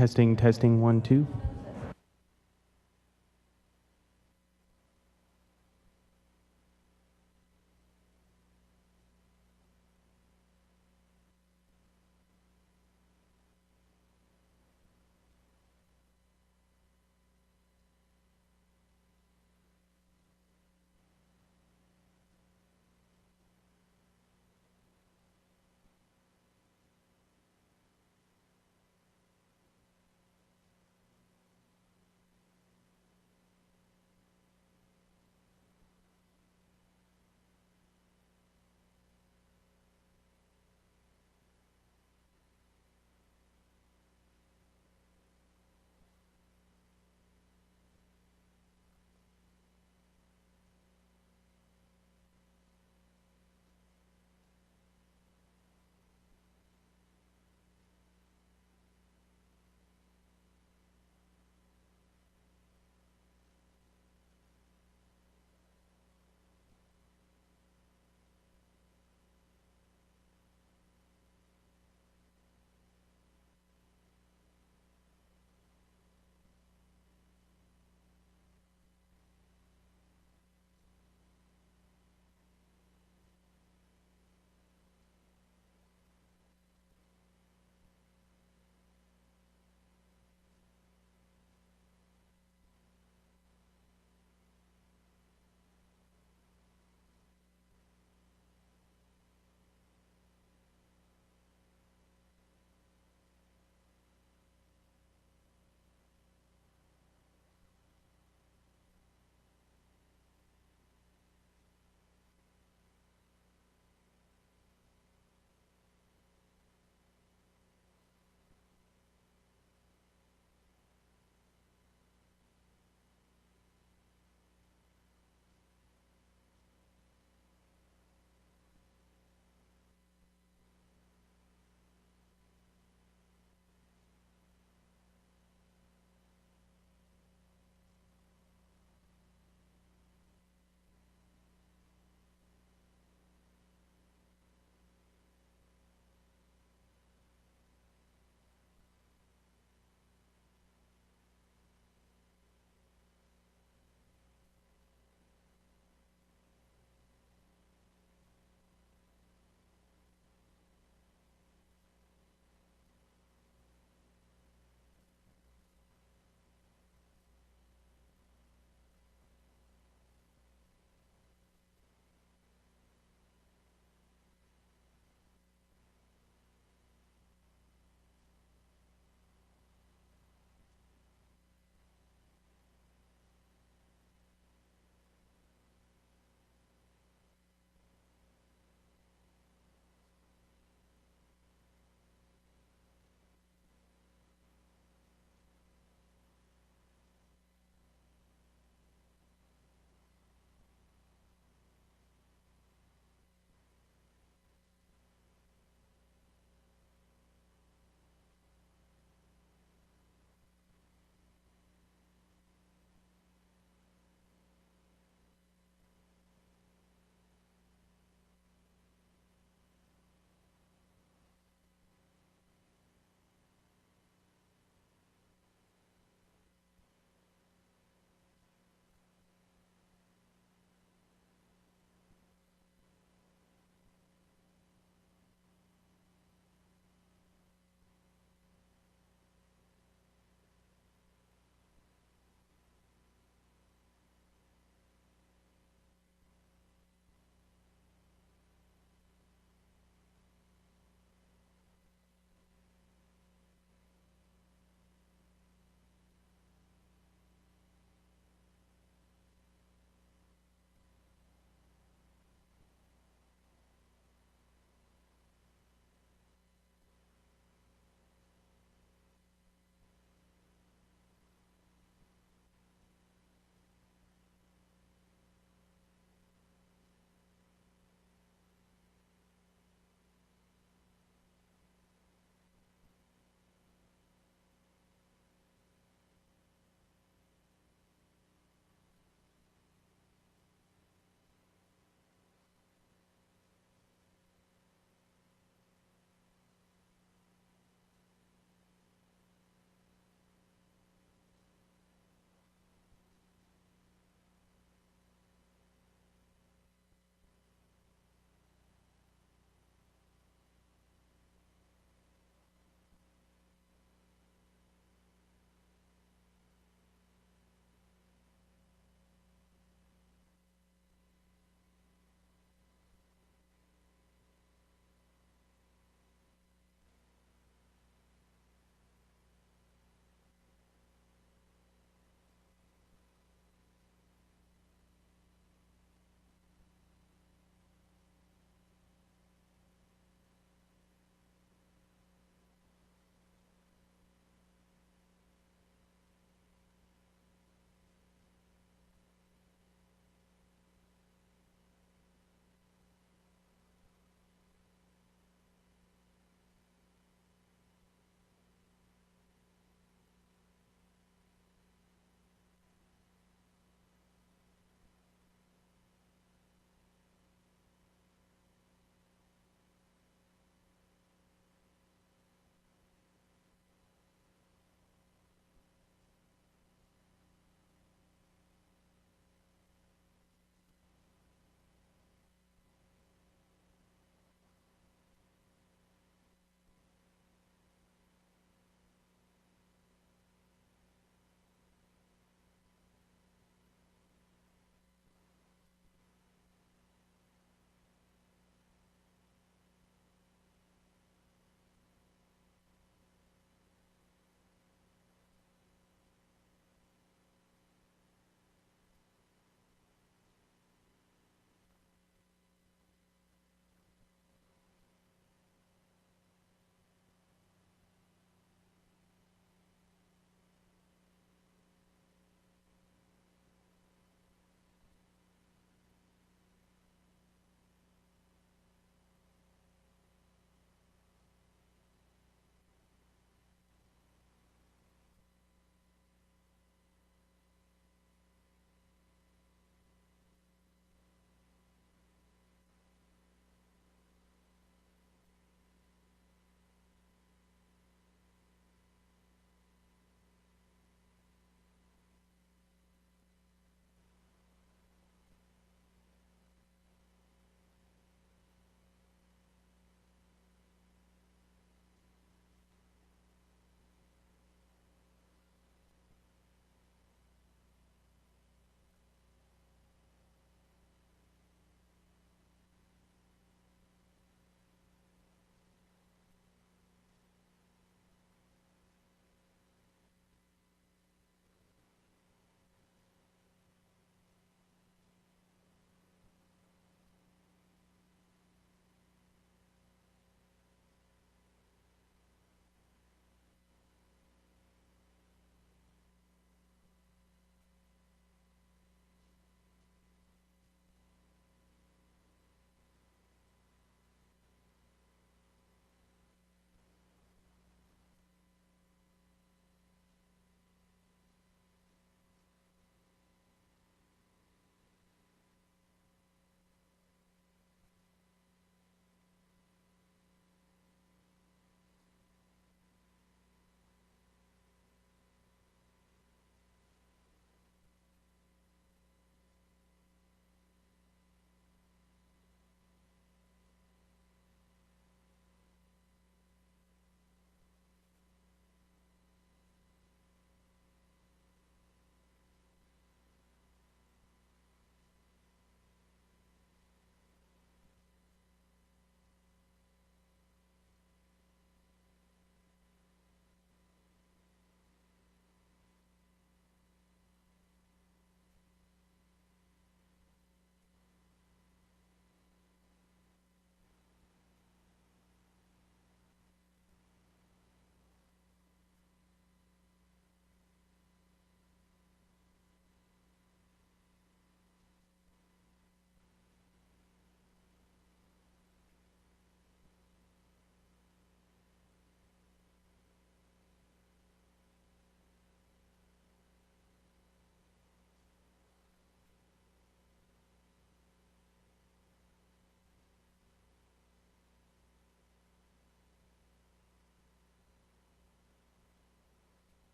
Testing, testing, 1, 2.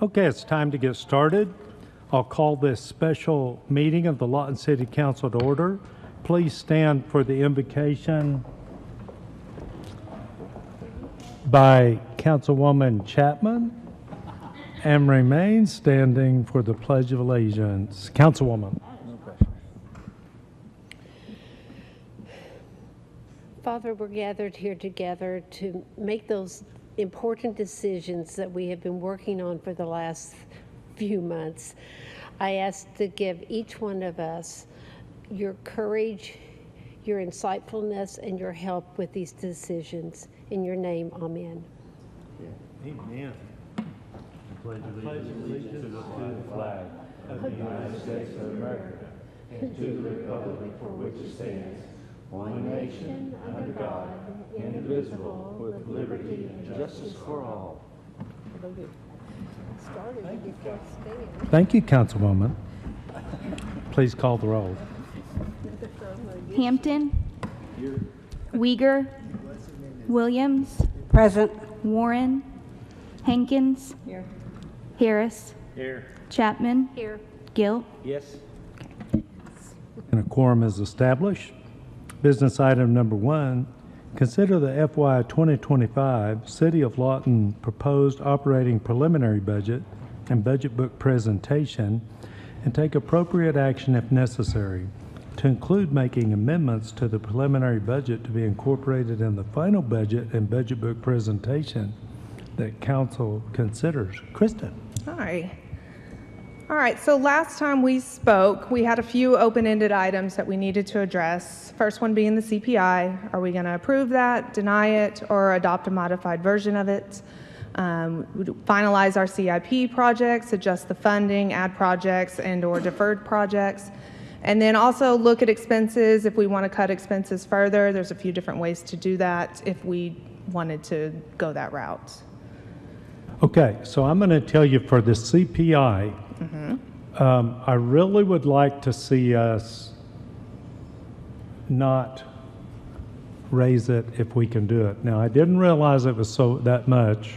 Okay, it's time to get started. I'll call this special meeting of the Lawton City Council to order. Please stand for the invocation by Councilwoman Chapman and remain standing for the Pledge of Allegiance. Councilwoman. Father, we're gathered here together to make those important decisions that we have been working on for the last few months. I ask to give each one of us your courage, your insightfulness, and your help with these decisions. In your name, amen. Amen. Pledge allegiance to the flag of the United States of America and to the republic for which it stands, one nation, under God, indivisible, with liberty and justice for all. Thank you, Councilwoman. Please call the roll. Hampton. Uyghur. Williams. Present. Warren. Hankins. Here. Harris. Here. Chapman. Here. Gill. Yes. And a quorum is established. Business item number 1, consider the FY 2025 City of Lawton proposed operating preliminary budget and budget book presentation and take appropriate action if necessary, to include making amendments to the preliminary budget to be incorporated in the final budget and budget book presentation that council considers. Kristen. Hi. All right, so last time we spoke, we had a few open-ended items that we needed to address. First one being the CPI. Are we going to approve that, deny it, or adopt a modified version of it? Finalize our CIP projects, adjust the funding, add projects and or deferred projects. And then also look at expenses. If we want to cut expenses further, there's a few different ways to do that if we wanted to go that route. Okay, so I'm going to tell you for the CPI, I really would like to see us not raise it if we can do it. Now, I didn't realize it was that much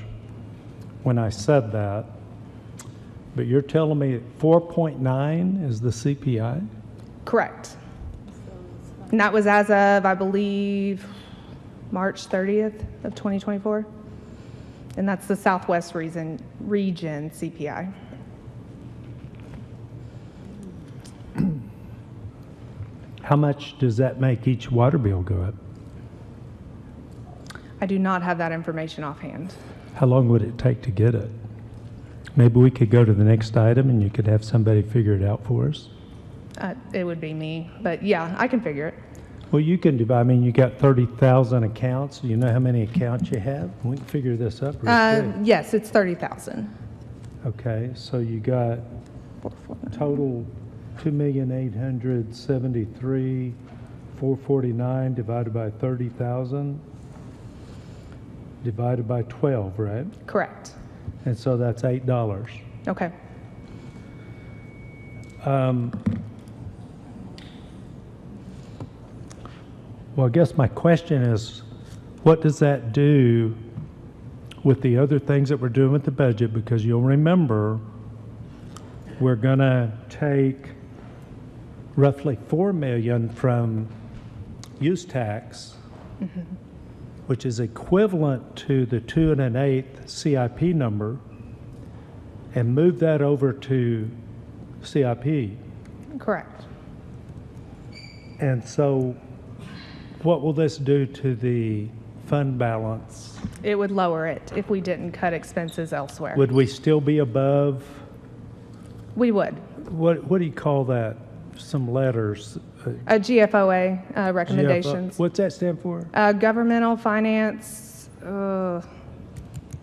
when I said that, but you're telling me 4.9 is the CPI? Correct. And that was as of, I believe, March 30th of 2024. And that's the Southwest region CPI. How much does that make each water bill go up? I do not have that information offhand. How long would it take to get it? Maybe we could go to the next item and you could have somebody figure it out for us. It would be me, but yeah, I can figure it. Well, you can divide. I mean, you got 30,000 accounts. Do you know how many accounts you have? We can figure this up real quick. Yes, it's 30,000. Okay, so you got total 2,873,449 divided by 30,000 divided by 12, right? Correct. And so that's $8. Okay. Well, I guess my question is, what does that do with the other things that we're doing with the budget? Because you'll remember, we're going to take roughly $4 million from use tax, which is equivalent to the 2 1/8 CIP number, and move that over to CIP. Correct. And so what will this do to the fund balance? It would lower it if we didn't cut expenses elsewhere. Would we still be above? We would. What do you call that? Some letters. A GFOA recommendations. What's that stand for? Governmental finance,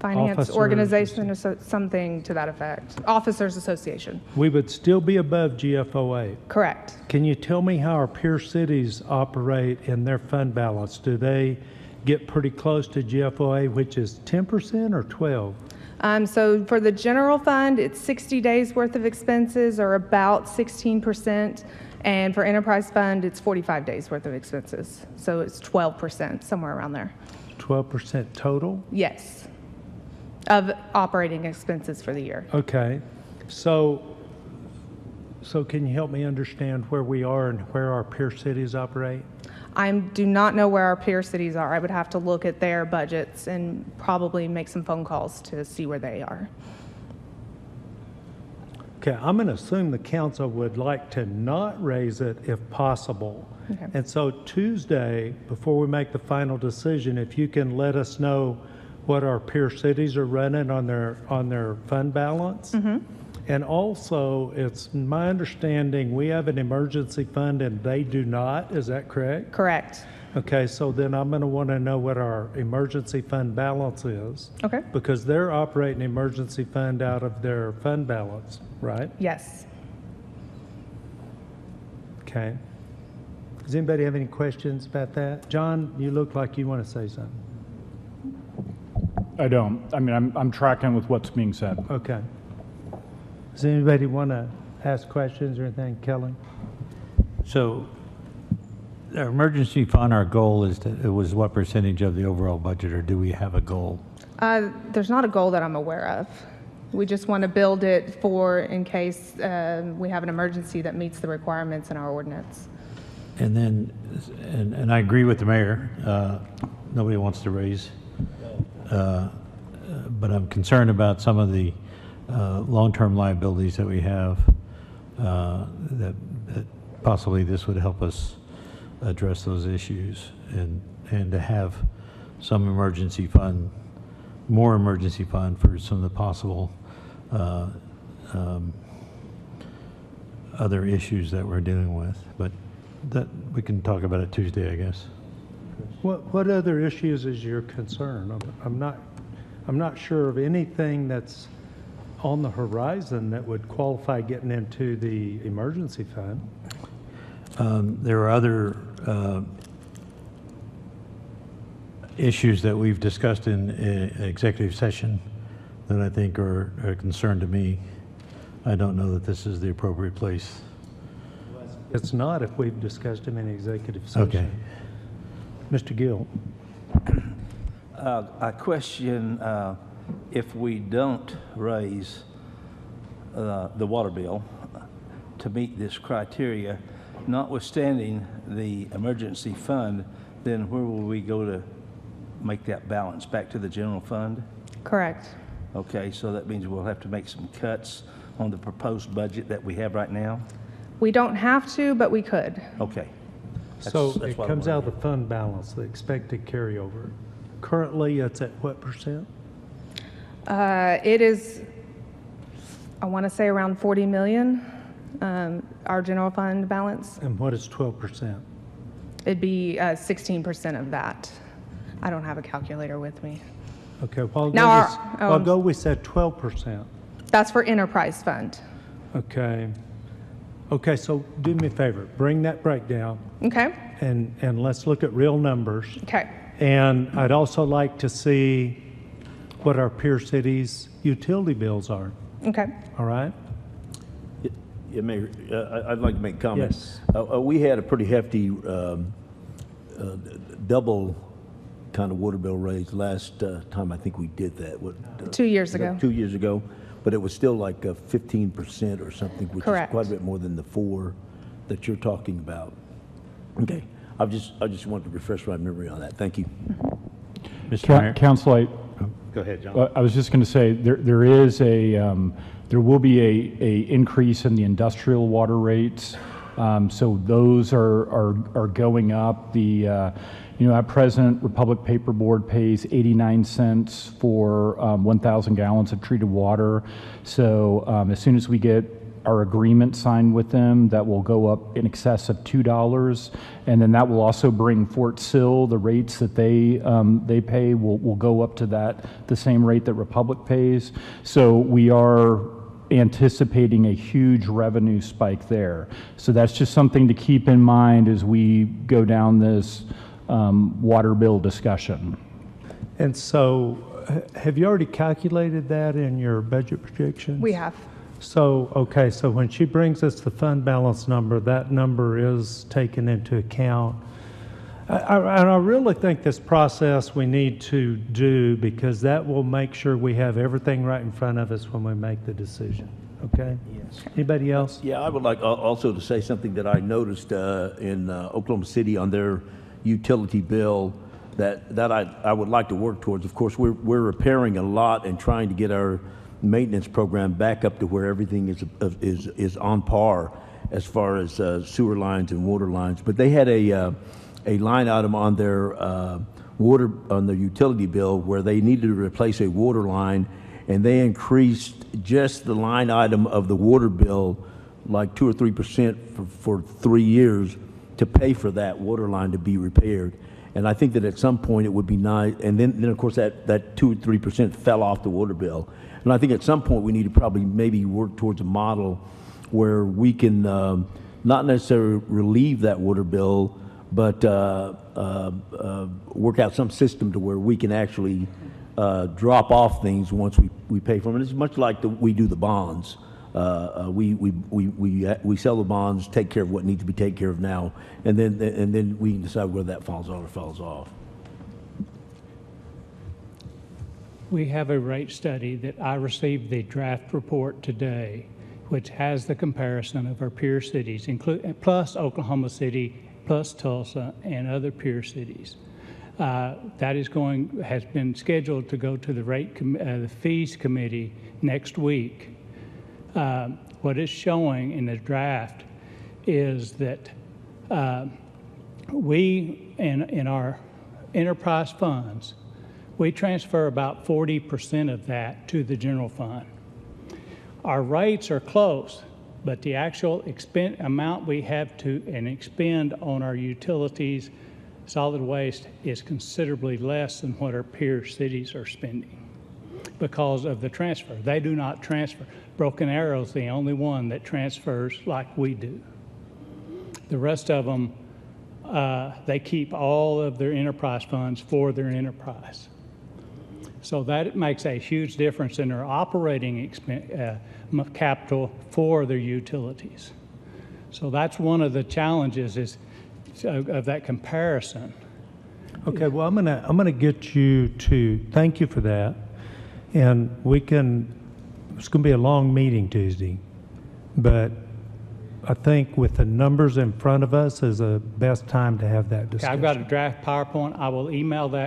Officers. organization, or something to that effect. Officers Association. We would still be above GFOA. Correct. Can you tell me how our peer cities operate in their fund balance? Do they get pretty close to GFOA, which is 10% or 12? So for the general fund, it's 60 days worth of expenses, or about 16%. And for enterprise fund, it's 45 days worth of expenses. So it's 12%, somewhere around there. 12% total? Yes. of operating expenses for the year. Okay, so can you help me understand where we are and where our peer cities operate? I do not know where our peer cities are. I would have to look at their budgets and probably make some phone calls to see where they are. Okay, I'm going to assume the council would like to not raise it if possible. Okay. And so Tuesday, before we make the final decision, if you can let us know what our peer cities are running on their fund balance. And also, it's my understanding, we have an emergency fund and they do not, is that correct? Correct. Okay, so then I'm going to want to know what our emergency fund balance is. Okay. Because they're operating emergency fund out of their fund balance, right? Yes. Okay. Does anybody have any questions about that? John, you look like you want to say something. I don't. I mean, I'm tracking with what's being said. Okay. Does anybody want to ask questions or anything? Kelly? So, our emergency fund, our goal is to, it was what percentage of the overall budget, or do we have a goal? There's not a goal that I'm aware of. We just want to build it for in case we have an emergency that meets the requirements in our ordinance. And then, and I agree with the mayor, nobody wants to raise, but I'm concerned about some of the long-term liabilities that we have, that possibly this would help us address those issues, and to have some emergency fund, more emergency fund for some of the possible other issues that we're dealing with. But that, we can talk about it Tuesday, I guess. What other issues is your concern? I'm not sure of anything that's on the horizon that would qualify getting into the emergency fund. There are other issues that we've discussed in executive session that I think are a concern to me. I don't know that this is the appropriate place. It's not if we've discussed them in executive session. Okay. Mr. Gill? I question if we don't raise the water bill to meet this criteria, notwithstanding the emergency fund, then where will we go to make that balance? Back to the general fund? Correct. Okay, so that means we'll have to make some cuts on the proposed budget that we have right now? We don't have to, but we could. Okay. So That's it what I comes wanted out to of the fund balance, the expected carryover. Currently, it's at what percent? It is, I want to say around 40 million, our general fund balance. And what is 12%? It'd be 16% of that. I don't have a calculator with me. Okay, while Now ago we said 12%. That's for enterprise fund. Okay. Okay, so do me a favor, bring that breakdown Okay? and let's look at real numbers. Okay. And I'd also like to see what our peer cities' utility bills are, Okay. all right? Yeah, Mayor, I'd like to make a comment. Yes. We had a pretty hefty double kind of water bill raise last time I think we did that. 2 years ago. 2 years ago, but it was still like 15% or something, which Correct. is quite a bit more than the 4 that you're talking about. Okay, I just wanted to refresh my memory on that. Thank you. Mr. Mayor? Council, Go ahead, John. I was just going to say, there is there will be a increase in the industrial water rates. So those are going up. At present, Republic Paper Board pays 89 cents for 1,000 gallons of treated water. So as soon as we get our agreement signed with them, that will go up in excess of $2. And then that will also bring Fort Sill, the rates that they pay will go up to the same rate that Republic pays. So we are anticipating a huge revenue spike there. So that's just something to keep in mind as we go down this water bill discussion. And so have you already calculated that in your budget projections? We have. So, okay, so when she brings us the fund balance number, that number is taken into account. And I really think this process we need to do because that will make sure we have everything right in front of us when we make the decision, okay? Yes. Anybody else? Yeah, I would like also to say something that I noticed in Oklahoma City on their utility bill that I would like to work towards. Of course, we're repairing a lot and trying to get our maintenance program back up to where everything is on par as far as sewer lines and water lines. But they had a line item on their utility bill where they needed to replace a water line, and they increased just the line item of the water bill like 2 or 3% for 3 years to pay for that water line to be repaired. And I think that at some point it would be nice, and then of course that 2 or 3% fell off the water bill. And I think at some point we need to probably maybe work towards a model where we can not necessarily relieve that water bill, but work out some system to where we can actually drop off things once we pay for them. And it's much like we do the bonds. We sell the bonds, take care of what needs to be taken care of now, and then we can decide whether that falls on or falls off. We have a rate study that I received the draft report today, which has the comparison of our peer cities, plus Oklahoma City, plus Tulsa, and other peer cities. That has been scheduled to go to the fees committee next week. What it's showing in the draft is that we, in our enterprise funds, we transfer about 40% of that to the general fund. Our rates are close, but the actual amount we have to expend on our utilities, solid waste, is considerably less than what our peer cities are spending because of the transfer. They do not transfer. Broken Arrow is the only one that transfers like we do. The rest of them, they keep all of their enterprise funds for their enterprise. So that makes a huge difference in their operating capital for their utilities. So that's one of the challenges of that comparison. Okay, well, I'm gonna get you to, thank you for that. And it's gonna be a long meeting Tuesday, but I think with the numbers in front of us is the best time to have that Okay, discussion. I've got a draft PowerPoint. I will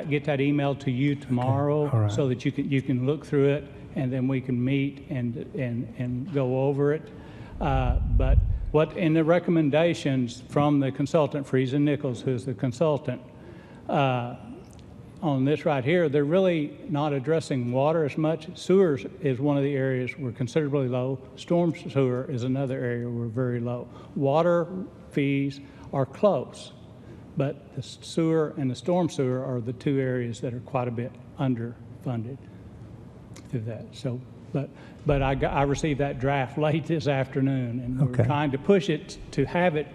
get that email to you tomorrow, all right. so that you can look through it, and then we can meet and go over it. But what in the recommendations from the consultant, Friesen Nichols, who's the consultant, on this right here, they're really not addressing water as much. Sewers is one of the areas we're considerably low. Storm sewer is another area we're very low. Water fees are close, but the sewer and the storm sewer are the two areas that are quite a bit underfunded through that. So, but I received that draft late this afternoon, and we Okay. were trying to push it to have it,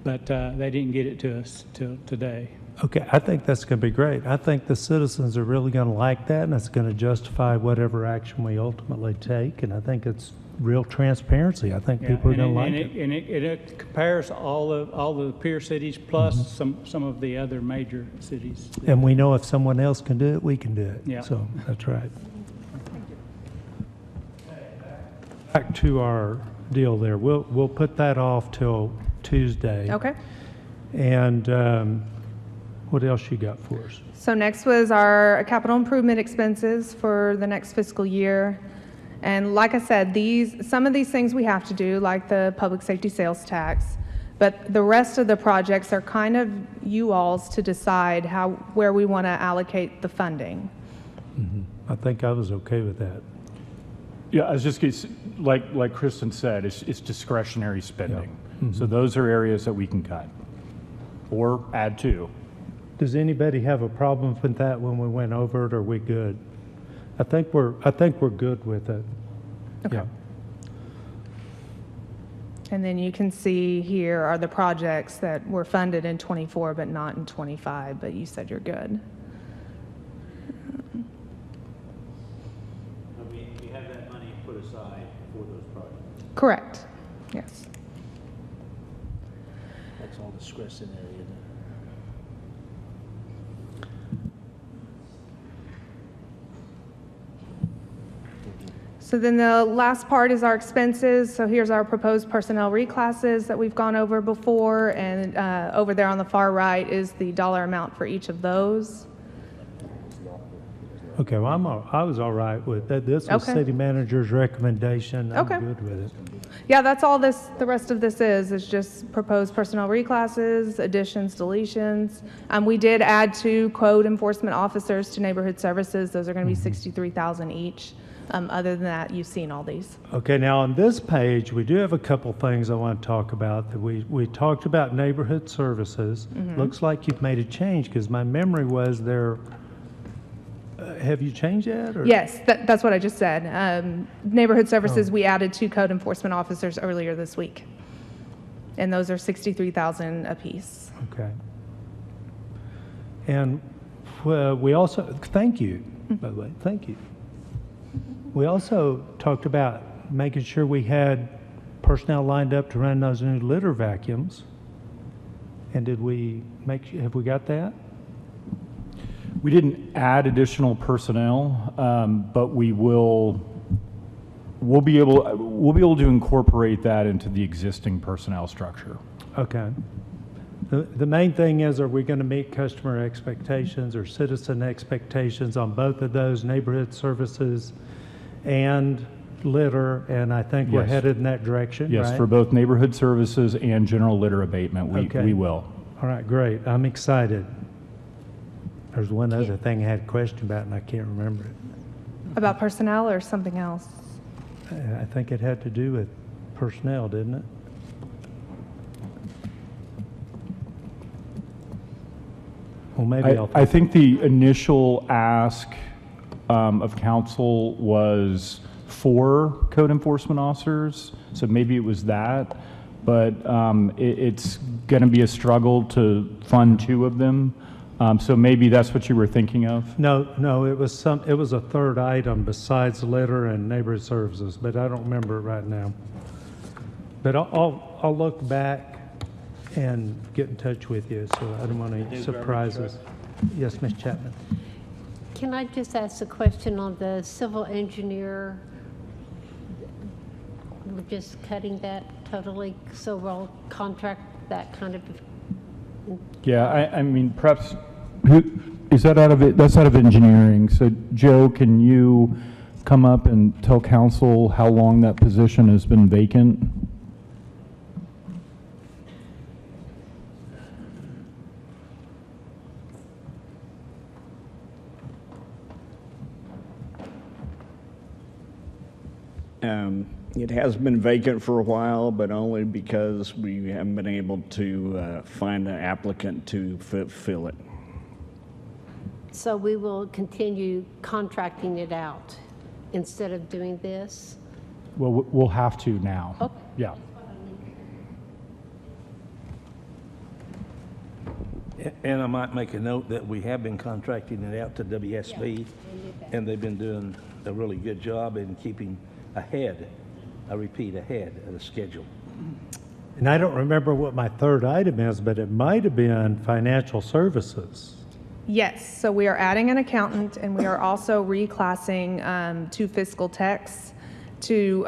but they didn't get it to us till today. Okay, I think that's going to be great. I think the citizens are really going to like that, and it's going to justify whatever action we ultimately take, and I think it's real transparency. I think people are going to like it. And it compares all the peer cities plus some of the other major cities. And we know if someone else can do it, we can do it. Yeah. So, that's right. Back to our deal there. We'll put that off till Tuesday. Okay. And what else you got for us? So next was our capital improvement expenses for the next fiscal year. And like I said, some of these things we have to do, like the public safety sales tax, but the rest of the projects are kind of you all's to decide where we want to allocate the funding. I think I was okay with that. Yeah, I was just like Kristen said, it's discretionary spending. So those are areas that we can cut or add to. Does anybody have a problem with that when we went over it, or are we good? I think we're good with it. Okay. Yeah. And then you can see here are the projects that were funded in '24 but not in '25, but you said you're good. We have that money put aside for those projects. Correct. Yes. That's all discretionary, isn't it? So then the last part is our expenses. So here's our proposed personnel reclasses that we've gone over before, and over there on the far right is the dollar amount for each of those. Okay, well, I was all right with that. This was Okay. city manager's recommendation. I'm Okay. good with it. Yeah, that's all this, the rest of this is just proposed personnel reclasses, additions, deletions. We did add 2 code enforcement officers to neighborhood services. Those are going to be 63,000 each. Other than that, you've seen all these. Okay, now on this page, we do have a couple things I want to talk about. That we talked about neighborhood services. Looks like you've made a change, because my memory was there, have you changed that? Or? Yes, that's what I just said. Neighborhood services, we added 2 code enforcement officers earlier this week. And those are 63,000 apiece. Okay. And we also, thank you, by the way, thank you. We also talked about making sure we had personnel lined up to run those new litter vacuums. And have we got that? We didn't add additional personnel, but we'll be able to incorporate that into the existing personnel structure. Okay. The main thing is, are we going to meet customer expectations or citizen expectations on both of those, neighborhood services and litter? And I think we're Yes. headed in that direction, Yes, right? for both neighborhood services and general litter abatement, Okay. we will. All right, great. I'm excited. There's one other thing I had a question about, and I can't remember it. About personnel or something else? I think it had to do with personnel, didn't it? Well, maybe I'll. I think the initial ask of council was 4 code enforcement officers, so maybe it was that, but it's going to be a struggle to fund 2 of them. So maybe that's what you were thinking of? No, it was a third item besides litter and neighborhood services, but I don't remember it right now. But I'll look back and get in touch with you, so I don't want any surprises. Yes, Ms. Chapman. Can I just ask a question on the civil engineer? We're just cutting that totally, so we'll contract that kind of. Yeah, I mean, perhaps, is that out of it? That's out of engineering. So Joe, can you come up and tell council how long that position has been vacant? It has been vacant for a while, but only because we haven't been able to find an applicant to fill it. So we will continue contracting it out instead of doing this? Well, we'll have to now. Okay. Yeah. And I might make a note that we have been contracting it out to WSB, and they've been doing a really good job in keeping ahead, I repeat, ahead of the schedule. And I don't remember what my third item is, but it might have been financial services. Yes, so we are adding an accountant, and we are also reclassing 2 fiscal techs to,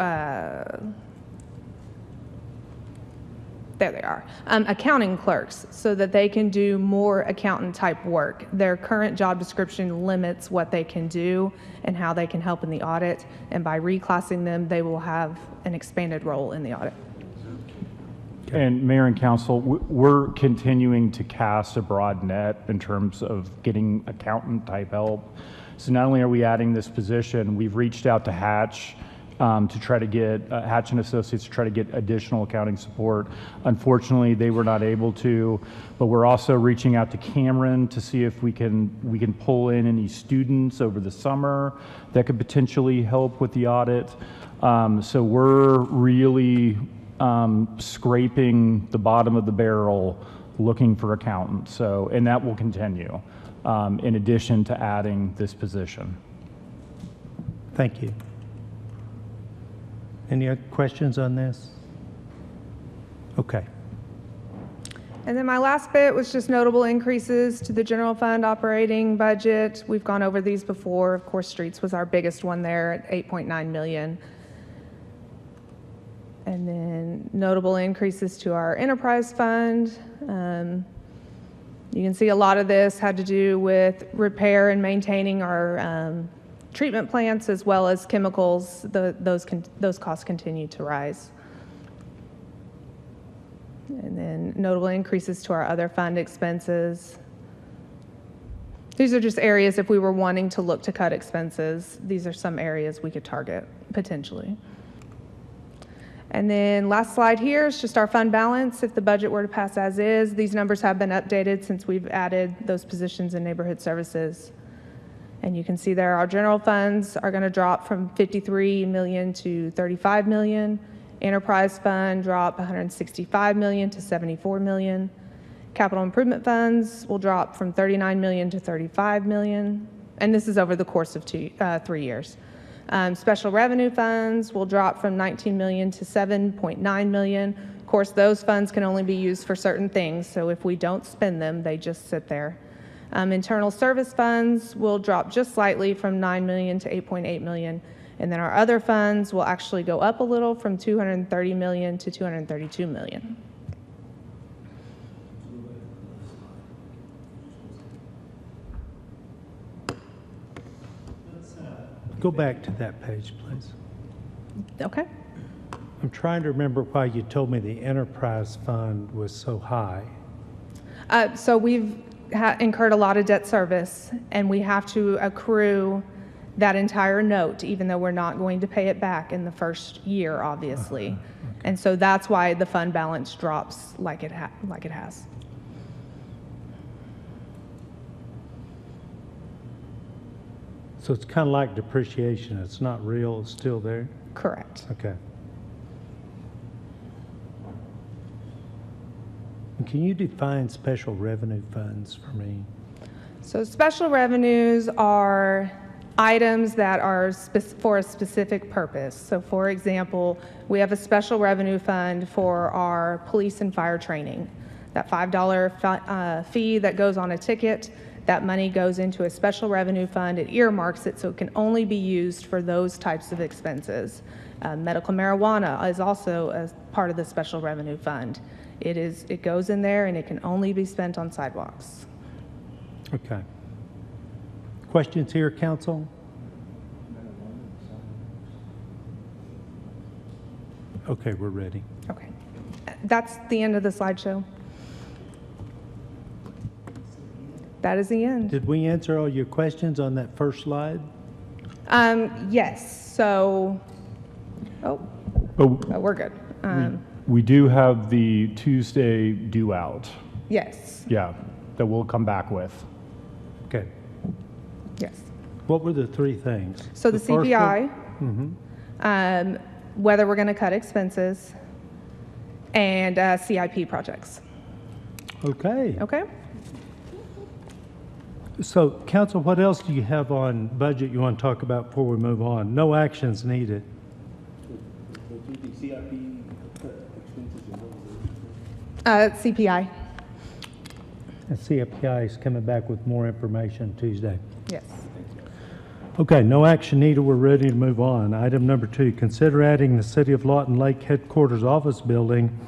there they are, accounting clerks, so that they can do more accountant-type work. Their current job description limits what they can do and how they can help in the audit, and by reclassing them, they will have an expanded role in the audit. And Mayor and Council, we're continuing to cast a broad net in terms of getting accountant-type help. So not only are we adding this position, we've reached out to Hatch to try to get, Hatch and Associates to try to get additional accounting support. Unfortunately, they were not able to, but we're also reaching out to Cameron to see if we can pull in any students over the summer that could potentially help with the audit. So we're really scraping the bottom of the barrel looking for accountants. So, and that will continue in addition to adding this position. Thank you. Any other questions on this? Okay. And then my last bit was just notable increases to the general fund operating budget. We've gone over these before. Of course, streets was our biggest one there at 8.9 million. And then notable increases to our enterprise fund. You can see a lot of this had to do with repair and maintaining our treatment plants as well as chemicals. Those costs continue to rise. And then notable increases to our other fund expenses. These are just areas if we were wanting to look to cut expenses, these are some areas we could target potentially. And then last slide here is just our fund balance. If the budget were to pass as is, these numbers have been updated since we've added those positions in neighborhood services. And you can see there our general funds are going to drop from 53 million to 35 million. Enterprise fund drop 165 million to 74 million. Capital improvement funds will drop from 39 million to 35 million. And this is over the course of 3 years. Special revenue funds will drop from 19 million to 7.9 million. Of course, those funds can only be used for certain things, so if we don't spend them, they just sit there. Internal service funds will drop just slightly from 9 million to 8.8 million, and then our other funds will actually go up a little from 230 million to 232 million. Go back to that page, please. Okay. I'm trying to remember why you told me the enterprise fund was so high. So we've incurred a lot of debt service, and we have to accrue that entire note, even though we're not going to pay it back in the first year, obviously. Okay. And so that's why the fund balance drops like it has. So it's kind of like depreciation. It's not real, it's still there? Correct. Okay. And can you define special revenue funds for me? So special revenues are items that are for a specific purpose. So for example, we have a special revenue fund for our police and fire training. That $5 fee that goes on a ticket, that money goes into a special revenue fund. It earmarks it so it can only be used for those types of expenses. Medical marijuana is also a part of the special revenue fund. It goes in there and it can only be spent on sidewalks. Okay. Questions here, council? Okay, we're ready. Okay. That's the end of the slideshow. That is the end. Did we answer all your questions on that first slide? Yes. So, we're good. We do have the Tuesday due out. Yes. Yeah, that we'll come back with. Okay. Yes. What were the three things? So the first CPI, one? whether we're going to cut expenses, and CIP projects. Okay. Okay. So, council, what else do you have on budget you want to talk about before we move on? No actions needed. CPI. And CPI is coming back with more information Tuesday. Yes. Okay, no action needed. We're ready to move on. Item number 2, consider adding the City of Lawton Lake Headquarters Office Building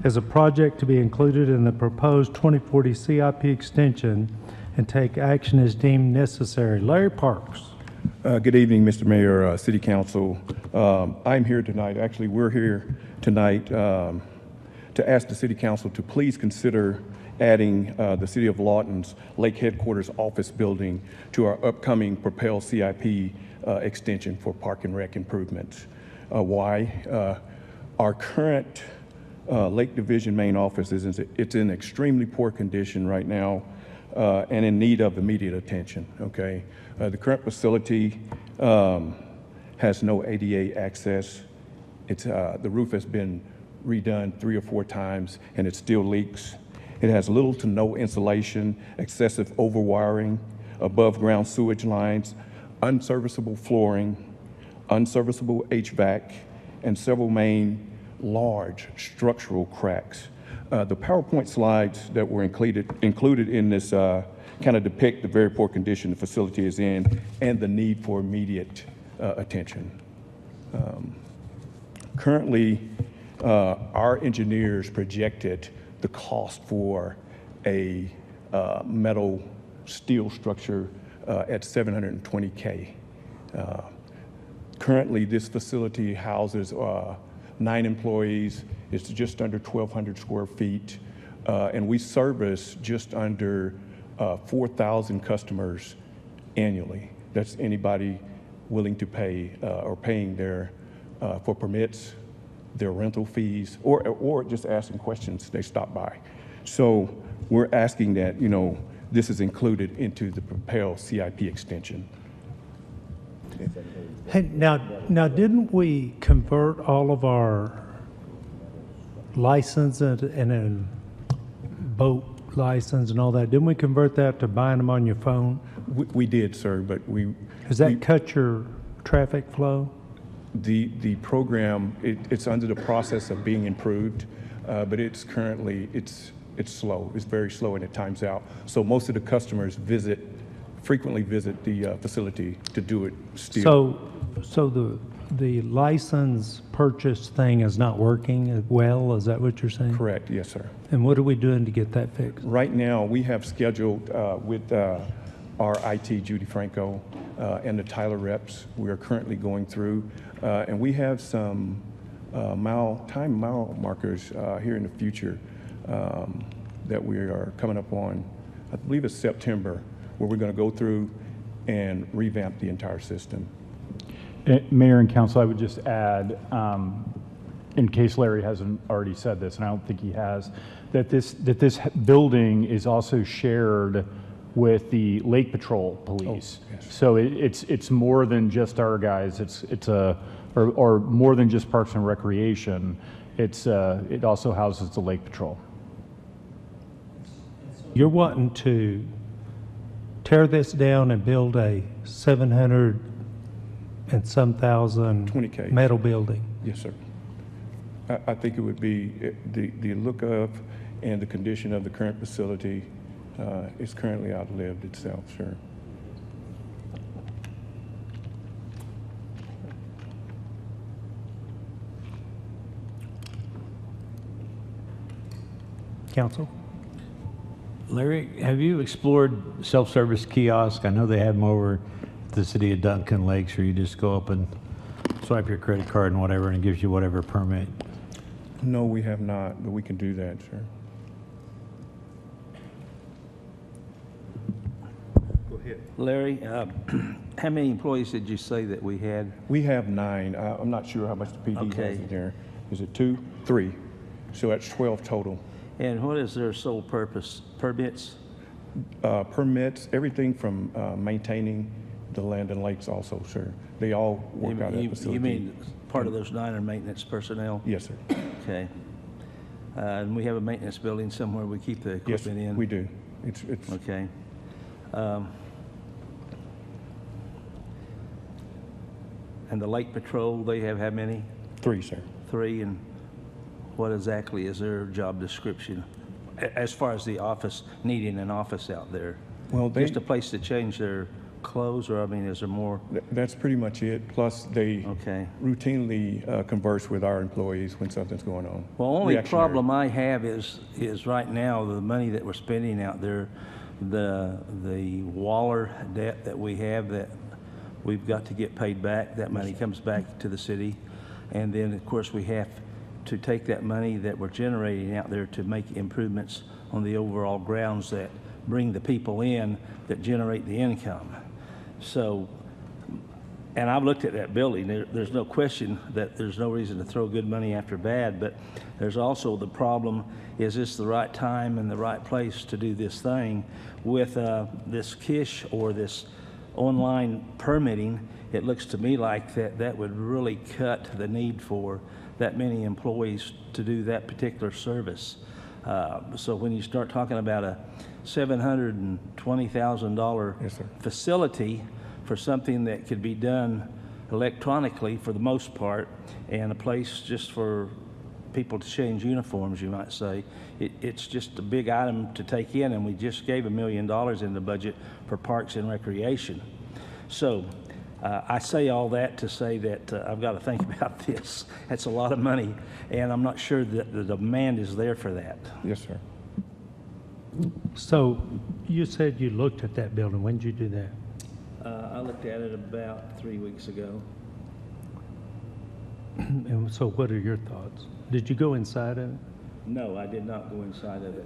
as a project to be included in the proposed 2040 CIP extension and take action as deemed necessary. Larry Parks. Good evening, Mr. Mayor, City Council. I'm here tonight, actually we're here tonight to ask the City Council to please consider adding the City of Lawton's Lake Headquarters Office Building to our upcoming Propel CIP extension for Park and Rec improvements. Why? Our current Lake Division main office it's in extremely poor condition right now and in need of immediate attention, okay? The current facility has no ADA access. The roof has been redone 3 or 4 times and it still leaks. It has little to no insulation, excessive overwiring, above ground sewage lines, unserviceable flooring, unserviceable HVAC, and several main large structural cracks. The PowerPoint slides that were included in this kind of depict the very poor condition the facility is in and the need for immediate attention. Currently, our engineers projected the cost for a metal steel structure at $720K. Currently, this facility houses 9 employees. It's just under 1,200 square feet, and we service just under 4,000 customers annually. That's anybody willing to pay or paying their for permits, their rental fees, or just asking questions. They stop by. So we're asking that, you know, this is included into the Propel CIP extension. Hey, now, didn't we convert all of our license and boat license and all that? Didn't we convert that to buying them on your phone? We did, sir, but Does that cut your traffic flow? The program, it's under the process of being improved, but it's currently, it's slow. It's very slow and it times out. So most of the customers frequently visit the facility to do it still. So the license purchase thing is not working well, is that what you're saying? Correct, yes, sir. And what are we doing to get that fixed? Right now, we have scheduled with our IT, Judy Franco, and the Tyler reps, we are currently going through, and we have some mile markers here in the future that we are coming up on, I believe it's September, where we're going to go through and revamp the entire system. Mayor and Council, I would just add, in case Larry hasn't already said this, and I don't think he has, that this building is also shared with the Lake Patrol Police. Oh, yes. So it's more than just our guys. Or more than just Parks and Recreation. It also houses the Lake Patrol. You're wanting to tear this down and build a 700 and some thousand 20K. metal building? Yes, sir. I think it would be the look of and the condition of the current facility is currently outlived itself, sir. Council? Larry, have you explored self-service kiosk? I know they have them over at the city of Duncan Lakes, where you just go up and swipe your credit card and whatever, and it gives you whatever permit. No, we have not, but we can do that, sir. Go ahead. Larry, how many employees did you say that we had? We have 9. I'm not sure how much the PD Okay. has in there. Is it 2? 3. So that's 12 total. And what is their sole purpose? Permits? Permits, everything from maintaining the land and lakes also, sir. They all work out of that facility. You mean part of those 9 are maintenance personnel? Yes, sir. Okay. And we have a maintenance building somewhere we keep the Yes, equipment in? we do. It's Okay. And the Lake Patrol, they have how many? 3, sir. 3, and what exactly is their job description? As far as the office, needing an office out there? Well, Just a place to change their clothes, or I mean, is there more? That's pretty much it. Plus, they Okay. routinely converse with our employees when something's going on. Well, only Reactionary. problem I have is right now, the money that we're spending out there, the Waller debt that we have that we've got to get paid back, that money comes back to the city. And then, of course, we have to take that money that we're generating out there to make improvements on the overall grounds that bring the people in that generate the income. So, and I've looked at that building. There's no question that there's no reason to throw good money after bad, but there's also the problem, is this the right time and the right place to do this thing? With this KISH or this online permitting, it looks to me like that would really cut the need for that many employees to do that particular service. So when you start talking about a $720,000 Yes, sir. facility for something that could be done electronically for the most part, and a place just for people to change uniforms, you might say. It's just a big item to take in, and we just gave $1 million in the budget for Parks and Recreation. So I say all that to say that I've got to think about this. That's a lot of money, and I'm not sure that the demand is there for that. Yes, sir. So you said you looked at that building. When did you do that? I looked at it about 3 weeks ago. And so what are your thoughts? Did you go inside of it? No, I did not go inside of it.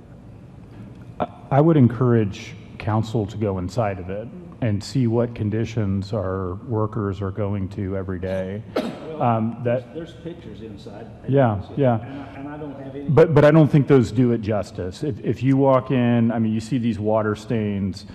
I would encourage council to go inside of it and see what conditions our workers are going to every day. There's pictures inside. Yeah. And I don't have any. But I don't think those do it justice. If you walk in, I mean, you see these water stains,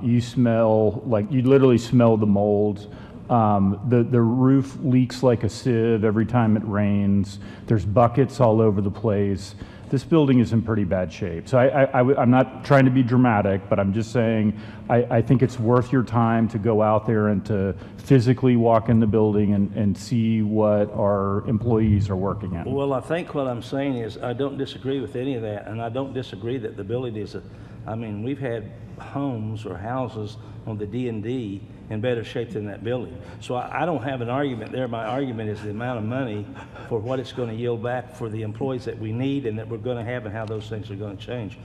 you smell, like, you literally smell the mold. The roof leaks like a sieve every time it rains. There's buckets all over the place. This building is in pretty bad shape. So I'm not trying to be dramatic, but I'm just saying I think it's worth your time to go out there and to physically walk in the building and see what our employees are working at. Well, I think what I'm saying is I don't disagree with any of that, and I don't disagree that the building is I mean, we've had homes or houses on the D&D in better shape than that building. So I don't have an argument there. My argument is the amount of money for what it's going to yield back for the employees that we need and that we're going to have, and how those things are going to change.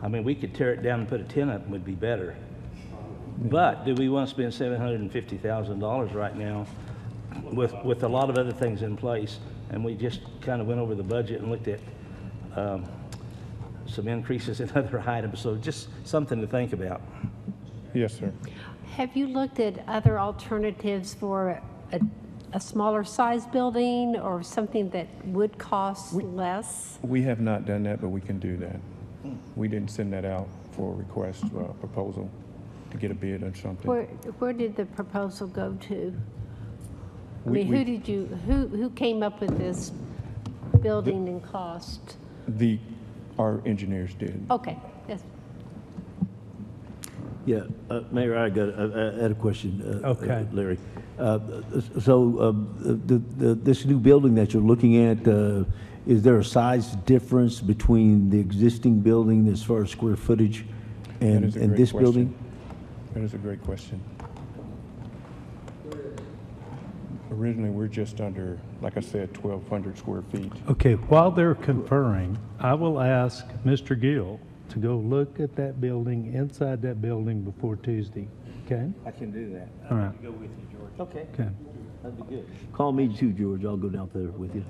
I mean, we could tear it down and put a 10 up, would be better. But do we want to spend $750,000 right now with a lot of other things in place? And we just kind of went over the budget and looked at some increases in other items. So just something to think about. Yes, sir. Have you looked at other alternatives for a smaller size building or something that would cost less? We have not done that, but we can do that. We didn't send that out for a request, proposal to get a bid or something. Where did the proposal go to? I We- mean, who came up with this building and cost? Our engineers did. Okay, yes. Yeah, Mayor, I had a question. Okay. Larry. This new building that you're looking at, is there a size difference between the existing building as far as square footage and That is a great this question. building? That is a great question. Originally, we're just under, like I said, 1,200 square feet. Okay, while they're conferring, I will ask Mr. Gill to go look at that building, inside that building before Tuesday, okay? I can do that. All right. Go with you, George. Okay, Okay. that'd be good. Call me too, George. I'll go down there with you.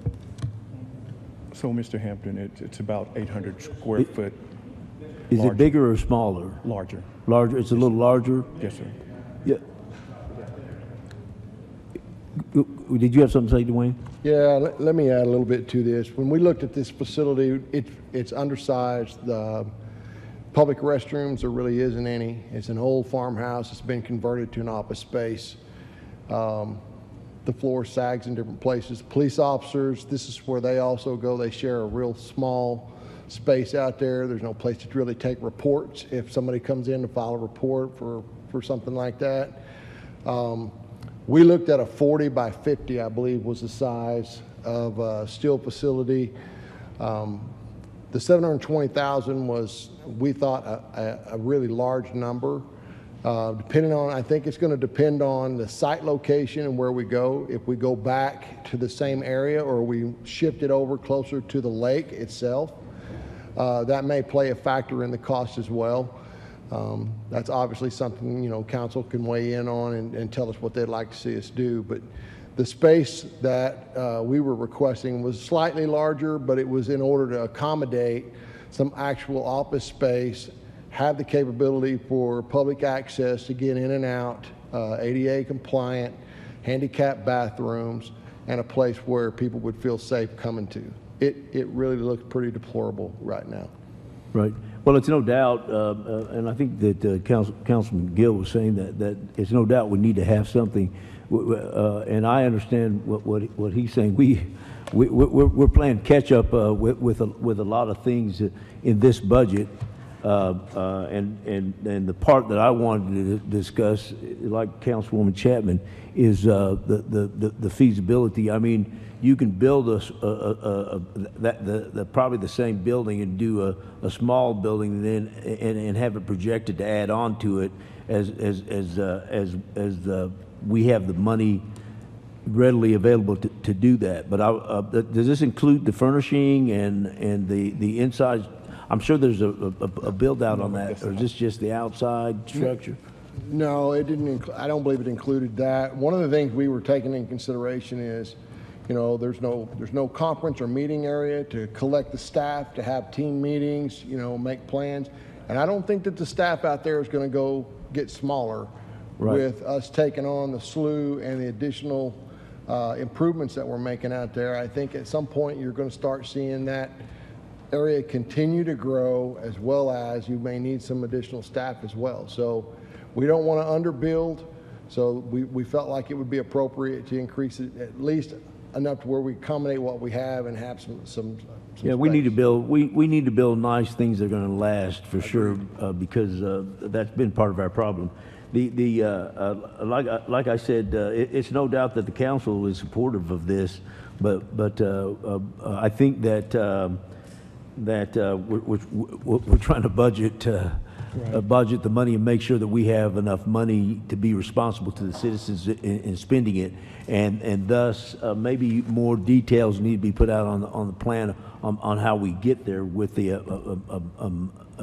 So, Mr. Hampton, it's about 800 square foot Is Larger. it bigger or smaller? larger. Larger, it's a little larger? Yes, sir. Yeah. Did you have something to say, Dwayne? Yeah, let me add a little bit to this. When we looked at this facility, it's undersized. The public restrooms, there really isn't any. It's an old farmhouse. It's been converted to an office space. The floor sags in different places. Police officers, this is where they also go. They share a real small space out there. There's no place to really take reports if somebody comes in to file a report for something like that. We looked at a 40 by 50, I believe, was the size of a steel facility. The 720,000 was, we thought, a really large number. Depending on, I think it's going to depend on the site location and where we go. If we go back to the same area or we shift it over closer to the lake itself, that may play a factor in the cost as well. That's obviously something, you know, council can weigh in on and tell us what they'd like to see us do. But the space that we were requesting was slightly larger, but it was in order to accommodate some actual office space, have the capability for public access to get in and out, ADA compliant, handicap bathrooms, and a place where people would feel safe coming to. It really looks pretty deplorable right now. Right. Well, it's no doubt, and I think that Councilman Gill was saying that it's no doubt we need to have something, and I understand what he's saying. We're playing catch up with a lot of things in this budget, And the part that I wanted to discuss, like Councilwoman Chapman, is the feasibility. I mean, you can build probably the same building and do a small building then and have it projected to add on to it as we have the money readily available to do that. But does this include the furnishing and the inside? I'm sure there's a build out on that, or is this just the outside structure? No, it didn't. I don't believe it included that. One of the things we were taking in consideration is, you know, there's no conference or meeting area to collect the staff, to have team meetings, you know, make plans. And I don't think that the staff out there is going to go get smaller with us taking on the SLU and the additional improvements that we're making out there. I think at some point you're going to start seeing that area continue to grow, as well as you may need some additional staff as well. So we don't want to underbuild. So we felt like it would be appropriate to increase it at least enough to where we accommodate what we have and have some yeah, we need to build. We need to build nice things that are going to last for sure, because that's been part of our problem. Like I said, it's no doubt that the council is supportive of this, but I think that we're trying to budget the money and make sure that we have enough money to be responsible to the citizens in spending it, and thus maybe more details need to be put out on the plan on how we get there. With the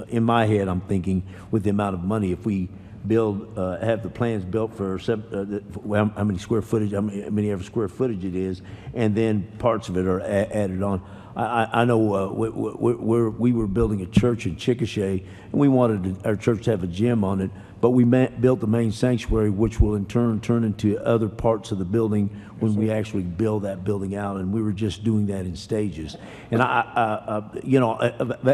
in my head, I'm thinking with the amount of money, if we build, have the plans built for how many square footage, how many ever square footage it is, and then parts of it are added on. I know we were building a church in Chickasha, and we wanted our church to have a gym on it, but we built the main sanctuary, which will in turn turn into other parts of the building when we actually build that building out, and we were just doing that in stages. And you know,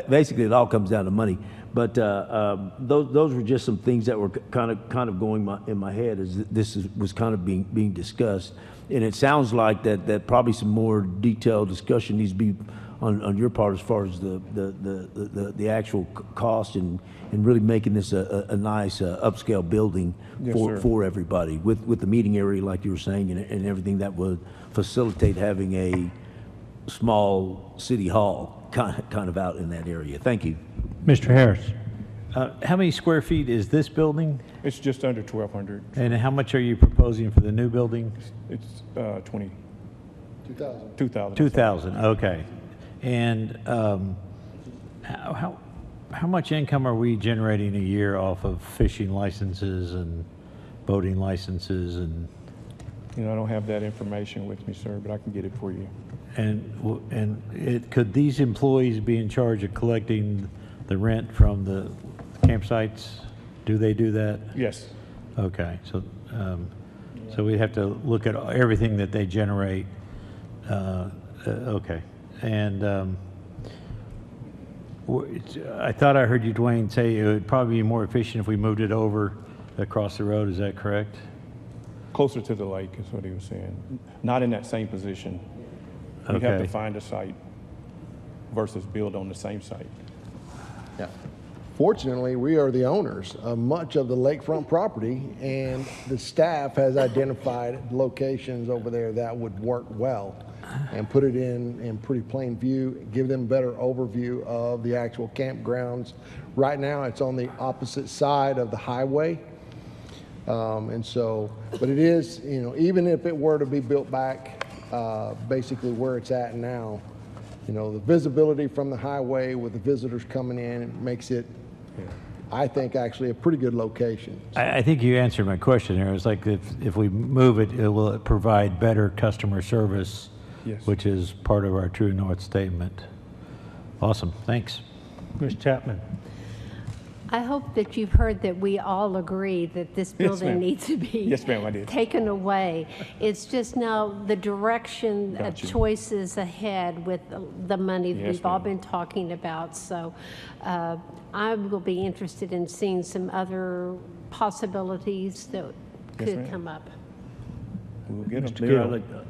basically it all comes down to money. But those were just some things that were kind of going in my head as this was kind of being discussed. And it sounds like that probably some more detailed discussion needs to be on your part as far as the actual cost and really making this a nice upscale building for everybody with the meeting area like you were saying, and everything that would facilitate having a small city hall kind of out in that area. Thank you. Mr. Harris, how many square feet is this building? It's just under 1,200. And how much are you proposing for the new building? It's 2,000. 2,000. 2,000, okay. And how much income are we generating a year off of fishing licenses and boating licenses? And You know, I don't have that information with me, sir, but I can get it for you. Could these employees be in charge of collecting the rent from the campsites? Do they do that? Yes. Okay, so we have to look at everything that they generate. Okay, and I thought I heard you, Dwayne, say it would probably be more efficient if we moved it over across the road. Is that correct? Closer to the lake is what he was saying. Not in that same position. We'd have to find a site versus build on the same site. Yeah. Fortunately, we are the owners of much of the lakefront property, and the staff has identified locations over there that would work well and put it in pretty plain view, give them better overview of the actual campgrounds. Right now, it's on the opposite side of the highway. And so, but it is, you know, even if it were to be built back basically where it's at now, you know, the visibility from the highway with the visitors coming in makes it, I think, actually a pretty good location. I think you answered my question there. It's like if we move it, will it provide better customer service? Yes. Which is part of our True North statement. Awesome, thanks. Ms. Chapman. I hope that you've heard that we all agree that this building ma'am. needs to be Yes, ma'am, I did. taken away. It's just now the direction of Gotcha. choices ahead with the money that Yes, we've all ma'am. been talking about. So I will be interested in seeing some other possibilities that Yes, could ma'am. come up. We'll get them.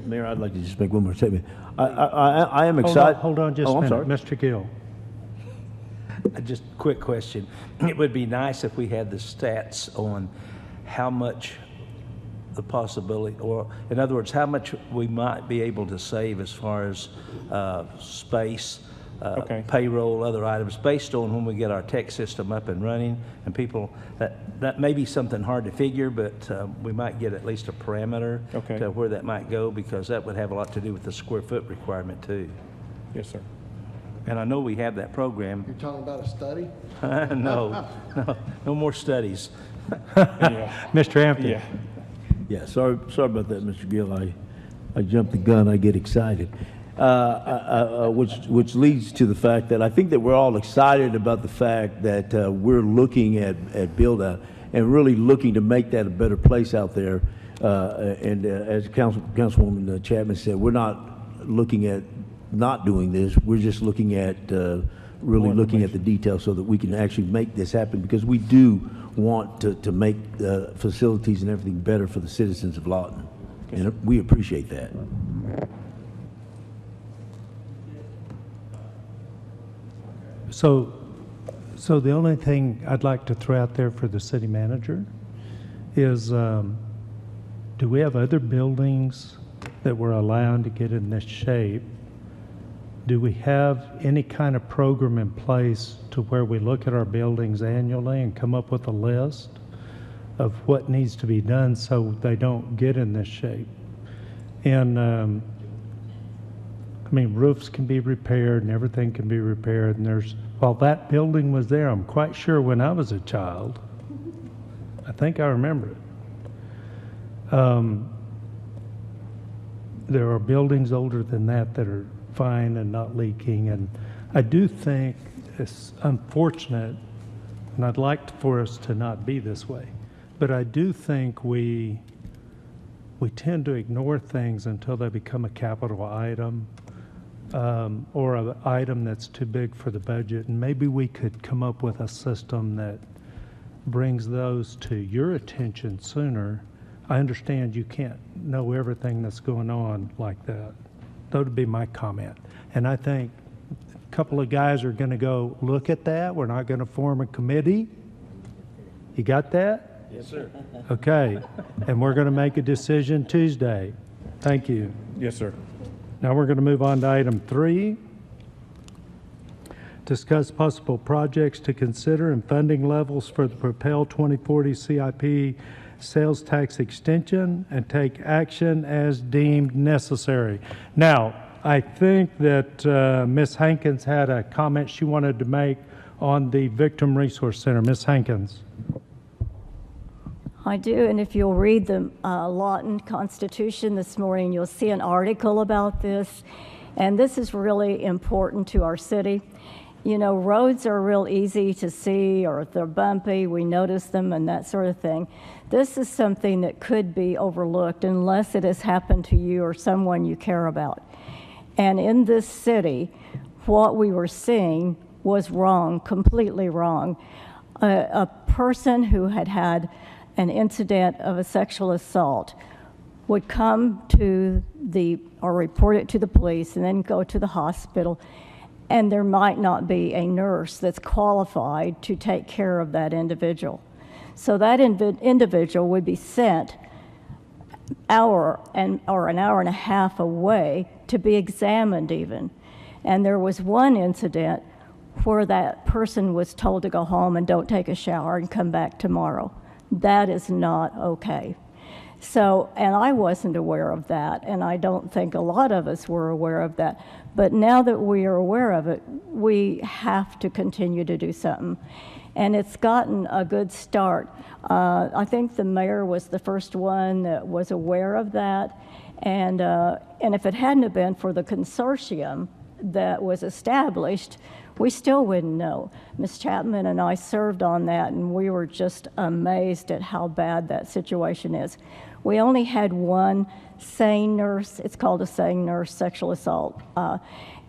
Mayor, I'd like to just make one more statement. I am excited. Hold on just Oh, a I'm minute. sorry. Mr. Gill. Just a quick question. It would be nice if we had the stats on how much the possibility, or in other words, how much we might be able to save as far as space, Okay. payroll, other items, based on when we get our tech system up and running. And people, that may be something hard to figure, but we might get at least a parameter Okay. to where that might go, because that would have a lot to do with the square foot requirement too. Yes, sir. And I know we have that program. You're talking about a study? No, no more studies. Yeah. Mr. Hampton? Yeah. Yeah, sorry about that, Mr. Gill. I jumped the gun, I get excited. Which leads to the fact that I think that we're all excited about the fact that we're looking at build-out and really looking to make that a better place out there. And as Councilwoman Chapman said, we're not looking at not doing this. We're just looking at really looking at the details so that we can actually make this happen, because we do want to make facilities and everything better for the citizens of Lawton. And we appreciate that. So the only thing I'd like to throw out there for the city manager is, do we have other buildings that we're allowed to get in this shape? Do we have any kind of program in place to where we look at our buildings annually and come up with a list of what needs to be done so they don't get in this shape? And I mean, roofs can be repaired and everything can be repaired, and while that building was there, I'm quite sure when I was a child, I think I remember it. There are buildings older than that that are fine and not leaking, and I do think it's unfortunate, and I'd like for us to not be this way, but I do think we tend to ignore things until they become a capital item, or an item that's too big for the budget. And maybe we could come up with a system that brings those to your attention sooner. I understand you can't know everything that's going on like that. That would be my comment. And I think a couple of guys are going to go look at that. We're not going to form a committee. You got that? Yes, sir. Okay. And we're going to make a decision Tuesday. Thank you. Yes, sir. Now we're going to move on to item 3. Discuss possible projects to consider and funding levels for the Propel 2040 CIP sales tax extension, and take action as deemed necessary. Now, I think that Ms. Hankins had a comment she wanted to make on the Victim Resource Center. Ms. Hankins. I do, and if you'll read the Lawton Constitution this morning, you'll see an article about this, and this is really important to our city. You know, roads are real easy to see, or if they're bumpy, we notice them and that sort of thing. This is something that could be overlooked unless it has happened to you or someone you care about. And in this city, what we were seeing was wrong, completely wrong. A person who had had an incident of a sexual assault would come to or report it to the police and then go to the hospital, and there might not be a nurse that's qualified to take care of that individual. So that individual would be sent an hour and a half away to be examined even. And there was one incident where that person was told to go home and don't take a shower and come back tomorrow. That is not okay. So, and I wasn't aware of that, and I don't think a lot of us were aware of that. But now that we are aware of it, we have to continue to do something. And it's gotten a good start. I think the mayor was the first one that was aware of that. And if it hadn't have been for the consortium that was established, we still wouldn't know. Ms. Chapman and I served on that, and we were just amazed at how bad that situation is. We only had one SANE nurse. It's called a SANE nurse, sexual assault.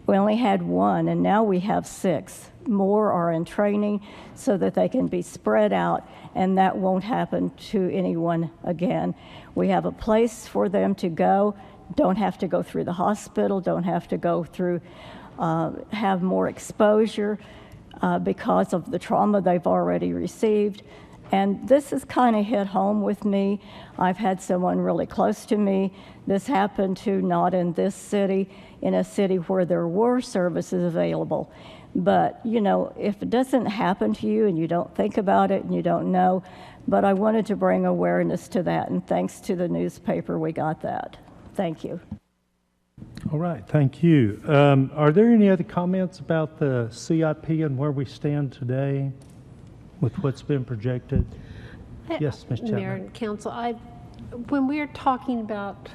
We only had one, and now we have 6. More are in training so that they can be spread out, and that won't happen to anyone again. We have a place for them to go, don't have to go through the hospital, don't have to go through, have more exposure. because of the trauma they've already received. And this has kind of hit home with me. I've had someone really close to me. This happened to not in this city, in a city where there were services available. But, you know, if it doesn't happen to you and you don't think about it and you don't know, but I wanted to bring awareness to that, and thanks to the newspaper, we got that. Thank you. All right, thank you. Are there any other comments about the CIP and where we stand today with what's been projected? Yes, Ms. Chapman. Mayor and Council, when we're talking about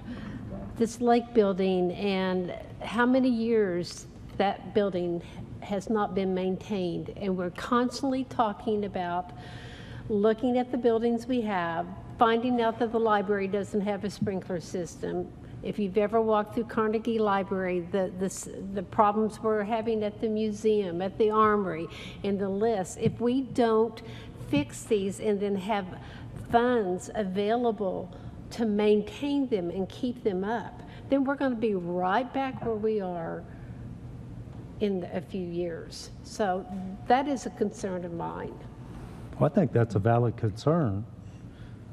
this lake building and how many years that building has not been maintained, and we're constantly talking about looking at the buildings we have, finding out that the library doesn't have a sprinkler system. If you've ever walked through Carnegie Library, the problems we're having at the museum, at the armory, and the list, if we don't fix these and then have funds available to maintain them and keep them up, then we're going to be right back where we are in a few years. So that is a concern of mine. Well, I think that's a valid concern.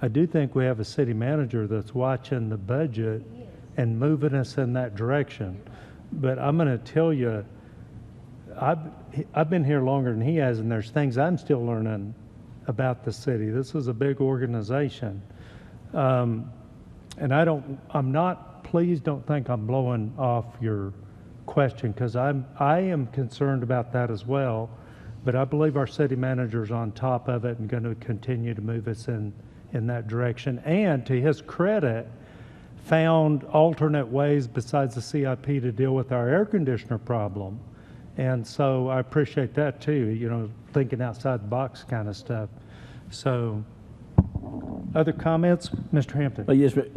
I do think we have a city manager that's watching the budget and moving us in that direction. But I'm going to tell you, I've been here longer than he has, and there's things I'm still learning about the city. This is a big organization. And please don't think I'm blowing off your question, because I am concerned about that as well. But I believe our city manager's on top of it and going to continue to move us in that direction. And to his credit, found alternate ways besides the CIP to deal with our air conditioner problem. And so I appreciate that too, you know, thinking outside the box kind of stuff. So, other comments? Mr. Hampton.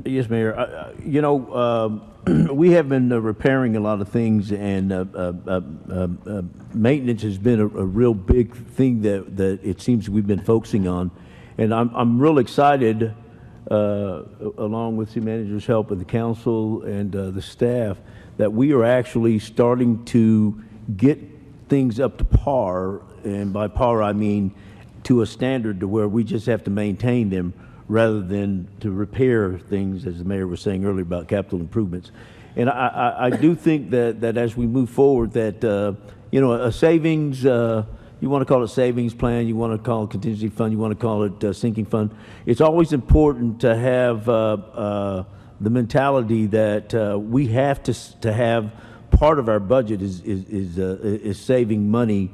Yes, Mayor. You know, we have been repairing a lot of things, and maintenance has been a real big thing that it seems we've been focusing on. And I'm real excited, along with the manager's help and the council and the staff, that we are actually starting to get things up to par. And by par, I mean to a standard to where we just have to maintain them rather than to repair things, as the mayor was saying earlier about capital improvements. And I do think that as we move forward, that, you know, a savings, you want to call it savings plan, you want to call it contingency fund, you want to call it sinking fund. It's always important to have the mentality that we have to have part of our budget is saving money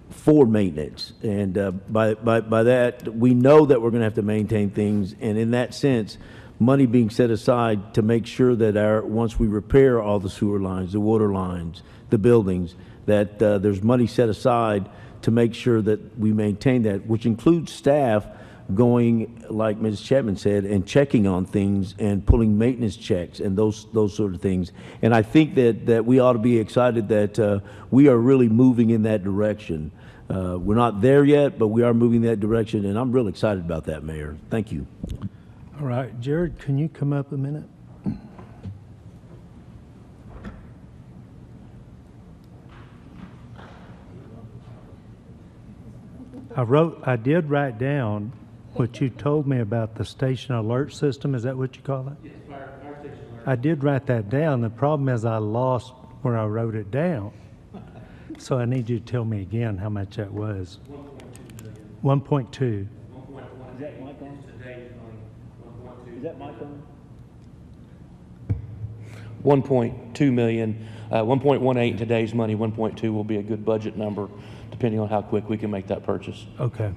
for maintenance. And by that, we know that we're going to have to maintain things. And in that sense, money being set aside to make sure that once we repair all the sewer lines, the water lines, the buildings, that there's money set aside to make sure that we maintain that, which includes staff going, like Ms. Chapman said, and checking on things and pulling maintenance checks and those sort of things. And I think that we ought to be excited that we are really moving in that direction. We're not there yet, but we are moving in that direction, and I'm real excited about that, Mayor. Thank you. All right, Jared, can you come up a minute? I did write down what you told me about the station alert system. Is that what you call it? Yes, fire station alert. I did write that down. The problem is I lost where I wrote it down. So I need you to tell me again how much that was. 1.2 million. 1.2. Is that Mike on? Is that Mike on? 1.2 million, 1.18 in today's money, 1.2 will be a good budget number, depending on how quick we can make that purchase. Okay,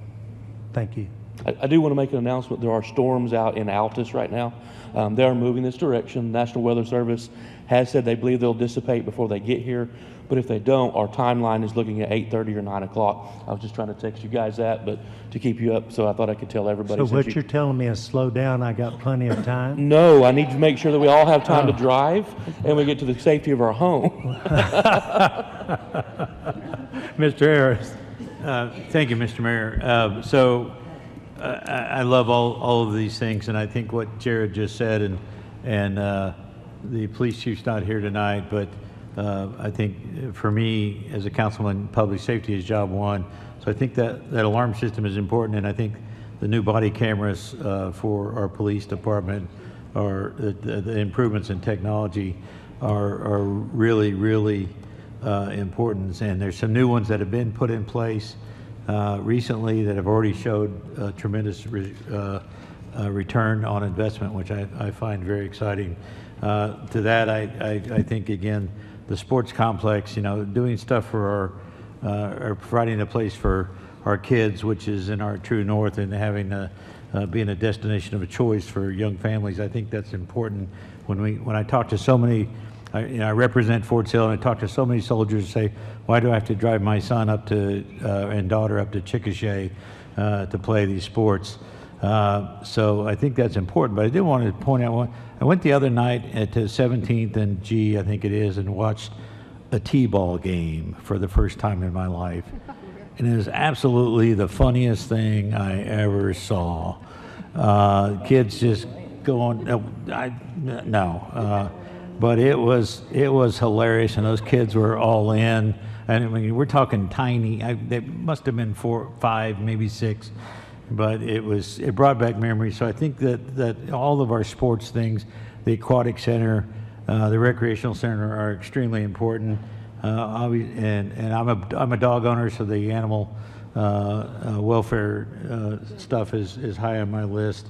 thank you. I do want to make an announcement. There are storms out in Altus right now. They are moving this direction. National Weather Service has said they believe they'll dissipate before they get here. But if they don't, our timeline is looking at 8:30 or 9 o'clock. I was just trying to text you guys that, but to keep you up, so I thought I could tell everybody. So what you're telling me is slow down, I got plenty of time? No, I need to make sure that we all have time to drive and we get to the safety of our home. Mr. Harris. Thank you, Mr. Mayor. I love all of these things, and I think what Jared just said, and the police chief's not here tonight, but I think for me, as a councilman, public safety is job one. So I think that alarm system is important, and I think the new body cameras for our police department, or the improvements in technology are really, really important. And there's some new ones that have been put in place recently that have already showed tremendous return on investment, which I find very exciting. To that, I think, again, the sports complex, doing stuff for or providing a place for our kids, which is in our true north, and having being a destination of a choice for young families. I think that's important. When I talk to so many, I represent Fort Sill, and I talk to so many soldiers who say, why do I have to drive my son up to and daughter up to Chickasha to play these sports? So I think that's important. But I did want to point out one. I went the other night to 17th and G, I think it is, and watched a T-ball game for the first time in my life. And it was absolutely the funniest thing I ever saw. Kids just going, but it was hilarious, and those kids were all in. And I mean, we're talking tiny. They must have been 4, 5, maybe 6. But it brought back memories. So I think that all of our sports things, the aquatic center, the recreational center, are extremely important. And I'm a dog owner, so the animal welfare stuff is high on my list.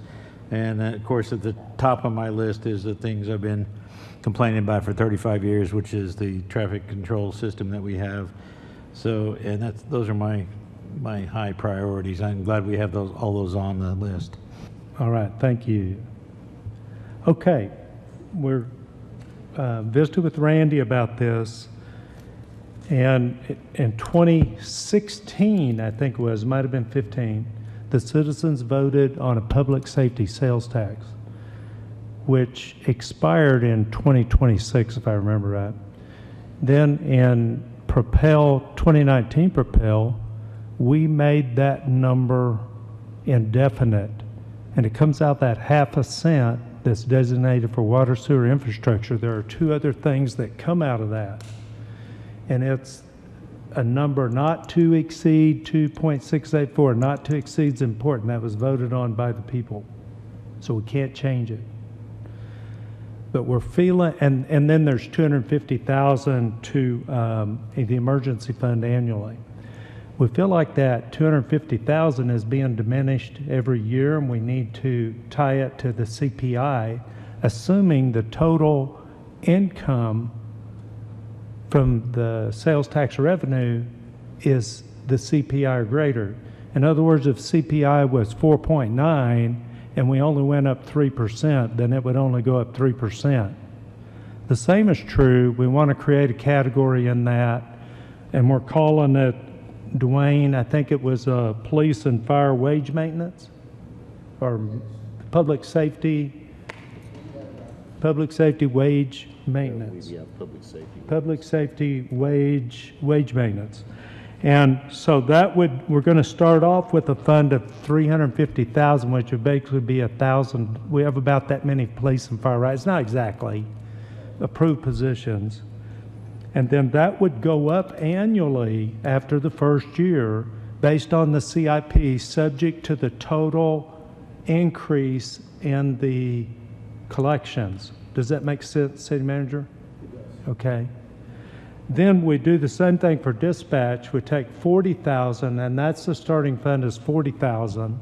And of course, at the top of my list is the things I've been complaining about for 35 years, which is the traffic control system that we have. So, and those are my high priorities. I'm glad we have all those on the list. All right, thank you. Okay, we're visited with Randy about this, and in 2016, I think it was, might have been 15, the citizens voted on a public safety sales tax, which expired in 2026, if I remember right. Then in 2019 Propel, we made that number indefinite, and it comes out that ½ cent that's designated for water sewer infrastructure. There are 2 other things that come out of that, and it's a number not to exceed 2.684. Not to exceed is important. That was voted on by the people, so we can't change it. But we're feeling, and then there's $250,000 to the emergency fund annually. We feel like that $250,000 is being diminished every year, and we need to tie it to the CPI, assuming the total income from the sales tax revenue is the CPI or greater. In other words, if CPI was 4.9 and we only went up 3%, then it would only go up 3%. The same is true. We want to create a category in that, and we're calling it, Dwayne, I think it was police and fire wage maintenance, or public safety wage maintenance. Yeah, public safety. Public safety wage maintenance. And so we're going to start off with a fund of $350,000, which would basically be 1,000. We have about that many police and fire, right? It's not exactly approved positions. And then that would go up annually after the first year based on the CIP, subject to the total increase in the collections. Does that make sense, City Manager? It does. Okay. Then we do the same thing for dispatch. We take $40,000, and that's the starting fund is $40,000.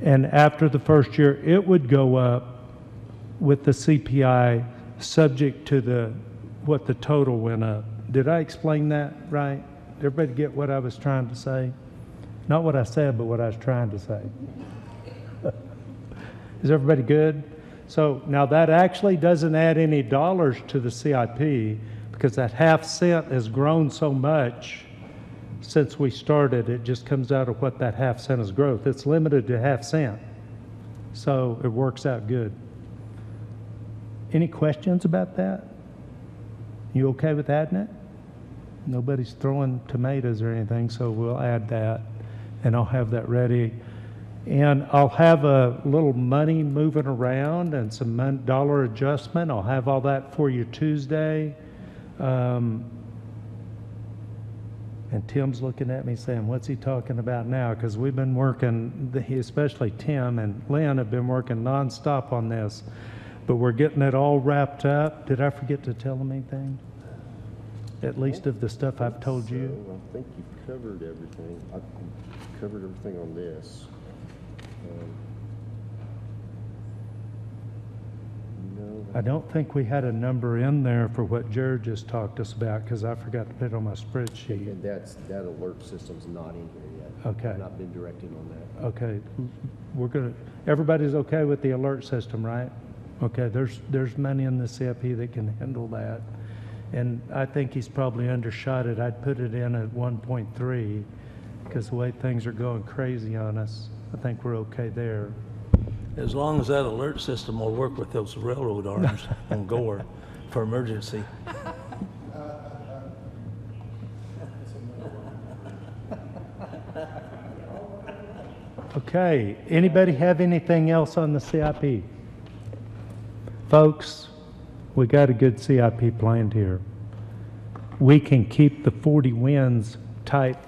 And after the first year, it would go up with the CPI, subject to what the total went up. Did I explain that right? Did everybody get what I was trying to say? Not what I said, but what I was trying to say. Is everybody good? So now that actually doesn't add any dollars to the CIP, because that ½ cent has grown so much since we started. It just comes out of what that ½ cent is growth. It's limited to ½ cent. So it works out good. Any questions about that? You okay with adding it? Nobody's throwing tomatoes or anything, so we'll add that, and I'll have that ready. And I'll have a little money moving around and some dollar adjustment. I'll have all that for you Tuesday. And Tim's looking at me saying, what's he talking about now? Because we've been working, especially Tim and Lynn have been working nonstop on this, but we're getting it all wrapped up. Did I forget to tell them anything? At least of the stuff I've told you? I think you've covered everything. I've covered everything on this. I don't think we had a number in there for what Jared just talked us about, because I forgot to put it on my spreadsheet. And that alert system's not in here yet. Okay. I've not been directed on that. Okay, everybody's okay with the alert system, right? Okay, there's money in the CIP that can handle that. And I think he's probably undershot it. I'd put it in at 1.3, because the way things are going crazy on us, I think we're okay there. As long as that alert system will work with those railroad arms on Gore for emergency. Okay, anybody have anything else on the CIP? Folks, we got a good CIP planned here. We can keep the 40 wins type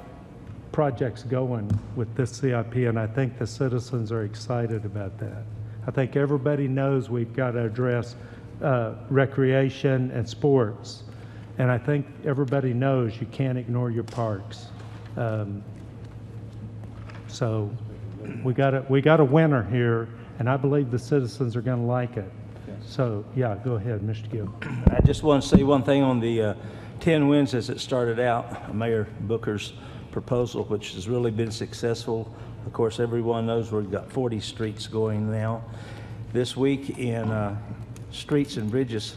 projects going with this CIP, and I think the citizens are excited about that. I think everybody knows we've got to address recreation and sports, and I think everybody knows you can't ignore your parks. So we got a winner here, and I believe the citizens are going to like it. So yeah, go ahead, Mr. Gill. I just want to say one thing on the 10 wins as it started out, Mayor Booker's proposal, which has really been successful. Of course, everyone knows we've got 40 streets going now. This week in Streets and Bridges,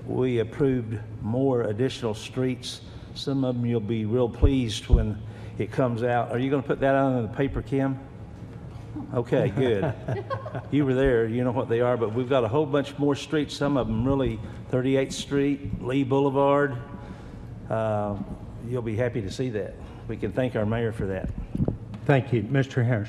we approved more additional streets. Some of them you'll be real pleased when it comes out. Are you going to put that out in the paper, Kim? Okay, good. You were there, you know what they are, but we've got a whole bunch more streets, some of them really 38th Street, Lee Boulevard. You'll be happy to see that. We can thank our mayor for that. Thank you. Mr. Harris.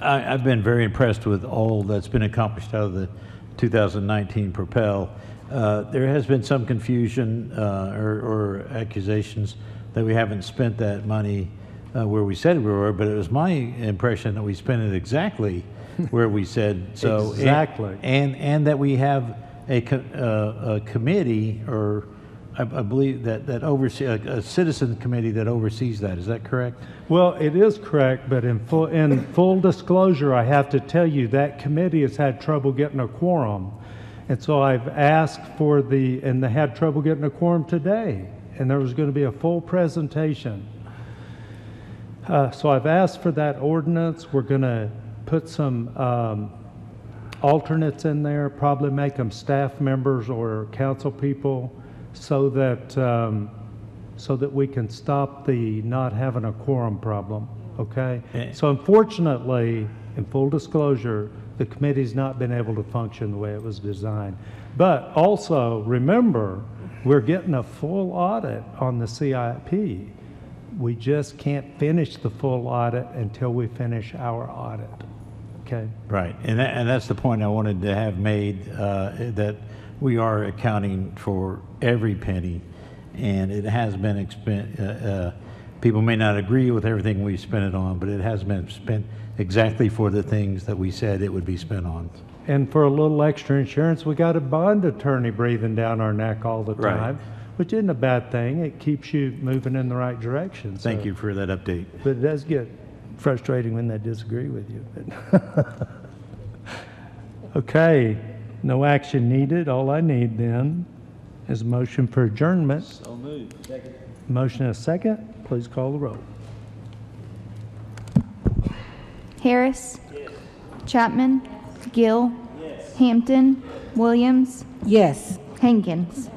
I've been very impressed with all that's been accomplished out of the 2019 Propel. There has been some confusion or accusations that we haven't spent that money where we said we were, but it was my impression that we spent it exactly where we said so. Exactly. And that we have a committee, or I believe that oversees a citizen committee that oversees that. Is that correct? Well, it is correct, but in full disclosure, I have to tell you that committee has had trouble getting a quorum. And so I've asked for and they had trouble getting a quorum today, and there was going to be a full presentation. So I've asked for that ordinance. We're going to put some alternates in there, probably make them staff members or council people, so that we can stop the not having a quorum problem, okay? So unfortunately, in full disclosure, the committee's not been able to function the way it was designed. But also, remember, we're getting a full audit on the CIP. We just can't finish the full audit until we finish our audit, okay? Right, and that's the point I wanted to have made, that we are accounting for every penny, and it has been people may not agree with everything we spent it on, but it has been spent exactly for the things that we said it would be spent on. And for a little extra insurance, we got a bond attorney breathing down our neck all the time, which isn't a bad thing. It keeps you moving in the right direction. Thank you for that update. But it does get frustrating when they disagree with you. Okay, no action needed. All I need then is a motion for adjournment. So moved. Second. Motion and a second. Please call the roll. Harris. Yes. Chapman. Gill. Yes. Hampton. Williams. Yes. Hankins.